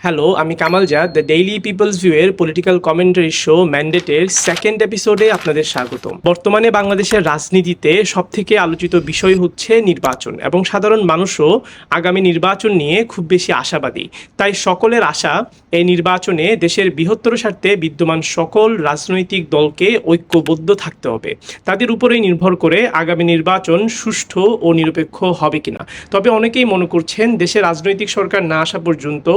Hello, আমি Kamal Zad, the Daily People's View এর political commentary show ম্যান্ডেটের সেকেন্ড এপিসোডে আপনাদের স্বাগতম। বর্তমানে বাংলাদেশের রাজনীতিতে সবথেকে আলোচিত বিষয় হচ্ছে নির্বাচন, এবং সাধারণ মানুষও আগামী নির্বাচন নিয়ে খুব বেশি আশাবাদী। তাই সকলের আশা এই নির্বাচনে দেশের বৃহত্তর স্বার্থে বিদ্যমান সকল রাজনৈতিক দলকে ঐক্যবদ্ধ থাকতে হবে। তাদের উপরেই নির্ভর করে আগামী নির্বাচন সুষ্ঠু ও নিরপেক্ষ হবে কিনা। তবে অনেকেই মনে করছেন দেশে রাজনৈতিক সরকার না আসা পর্যন্ত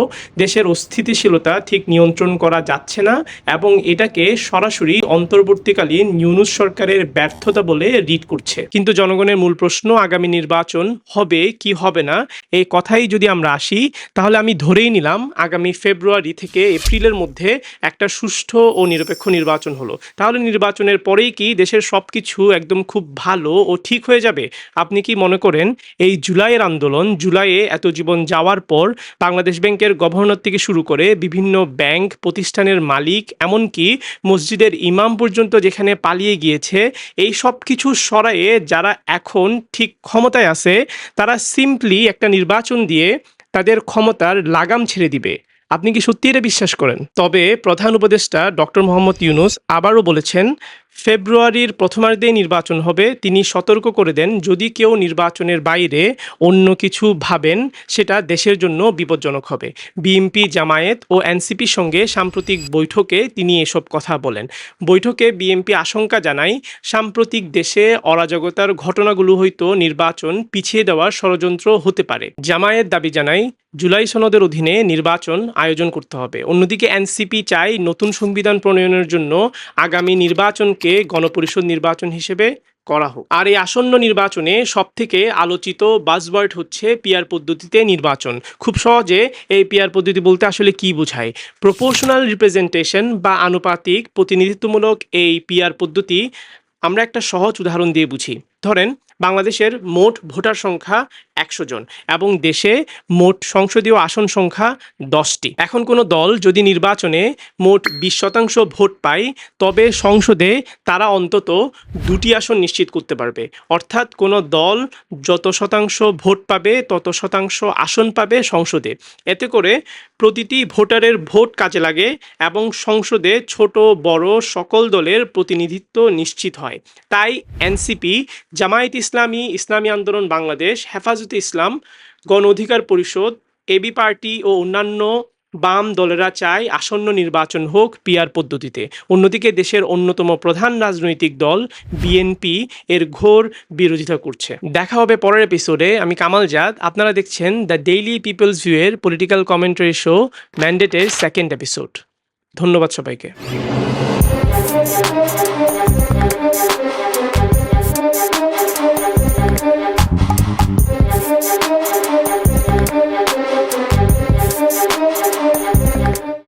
দেশের অস্থিতিশীলতা ঠিক নিয়ন্ত্রণ করা যাচ্ছে না, এবং এটাকে সরাসরি অন্তর্বর্তীকালীন ইউনূস সরকারের ব্যর্থতা বলে রিড করছে। কিন্তু জনগণের মূল প্রশ্ন, আগামী নির্বাচন হবে কি হবে না, এই কথাই যদি আমরা আসি, তাহলে আমি ধরেই নিলাম আগামী ফেব্রুয়ারি থেকে এপ্রিলের মধ্যে একটা সুষ্ঠু ও নিরপেক্ষ নির্বাচন হলো। তাহলে নির্বাচনের পরেই কি দেশের সবকিছু একদম খুব ভালো ও ঠিক হয়ে যাবে? আপনি কি মনে করেন এই জুলাইয়ের আন্দোলন, জুলাইয়ে এত জীবন যাওয়ার পর বাংলাদেশ ব্যাংকের গভর্নর থেকে শুরু করে বিভিন্ন ব্যাংক প্রতিষ্ঠানের মালিক, এমনকি মসজিদের ইমাম পর্যন্ত যেখানে পালিয়ে গিয়েছে, এই সব কিছু সরায়ে যারা এখন ঠিক ক্ষমতায় আছে, তারা সিম্পলি একটা নির্বাচন দিয়ে তাদের ক্ষমতার লাগাম ছেড়ে দিবে? আপনি কি সত্যি এটা বিশ্বাস করেন? তবে প্রধান উপদেষ্টা ডক্টর মোহাম্মদ ইউনূস আবারও বলেছেন ফেব্রুয়ারির প্রথমার্ধে নির্বাচন হবে। তিনি সতর্ক করে দেন, যদি কেউ নির্বাচনের বাইরে অন্য কিছু ভাবেন সেটা দেশের জন্য বিপজ্জনক হবে। বিএনপি, জামায়াত ও এনসিপির সঙ্গে সাম্প্রতিক বৈঠকে তিনি এসব কথা বলেন। বৈঠকে বিএনপি আশঙ্কা জানায় সাম্প্রতিক দেশে অরাজকতার ঘটনাগুলো হয়তো নির্বাচন পিছিয়ে দেওয়ার ষড়যন্ত্র হতে পারে। জামায়াত দাবি জানায় জুলাই সনদের অধীনে নির্বাচন আয়োজন করতে হবে। অন্যদিকে এনসিপি চায় নতুন সংবিধান প্রণয়নের জন্য আগামী নির্বাচনকে গণপরিষদ নির্বাচন হিসেবে করা হোক। আর এই আসন্ন নির্বাচনে সবথেকে আলোচিত বাজওয়ার্ড হচ্ছে পিআর পদ্ধতিতে নির্বাচন। খুব সহজে এই পিআর পদ্ধতি বলতে আসলে কি বোঝায়? প্রপোর্শনাল রিপ্রেজেন্টেশন বা আনুপাতিক প্রতিনিধিত্বমূলক এই পিআর পদ্ধতি আমরা একটা সহজ উদাহরণ দিয়ে বুঝি। ধরেন বাংলাদেশের মোট ভোটার সংখ্যা 100 জন এবং দেশে মোট সংসদীয় আসন সংখ্যা 10টি। এখন কোনো দল যদি নির্বাচনে মোট 20% ভোট পায়, তবে সংসদে তারা অন্তত 2টি আসন নিশ্চিত করতে পারবে। অর্থাৎ কোনো দল যত শতাংশ ভোট পাবে তত শতাংশ আসন পাবে সংসদে। এতে করে প্রতিটি ভোটারের ভোট কাজে লাগে এবং সংসদে ছোট বড় সকল দলের প্রতিনিধিত্ব নিশ্চিত হয়। তাই এনসিপি, জামায়াত ইসলামী, ইসলামী আন্দোলন বাংলাদেশ, হেফাজতে ইসলাম, গণ অধিকার পরিষদ, এবি পার্টি ও অন্যান্য বাম দলেরা চায় আসন্ন নির্বাচন হোক পিআর পদ্ধতিতে। অন্যদিকে দেশের অন্যতম প্রধান রাজনৈতিক দল বিএনপি এর ঘোর বিরোধিতা করছে। দেখা হবে পরের এপিসোডে। আমি কামাল জাদ, আপনারা দেখছেন দ্য ডেইলি পিপলস ভিউ এর পলিটিক্যাল কমেন্টারি শো ম্যান্ডেটের সেকেন্ড এপিসোড। ধন্যবাদ সবাইকে।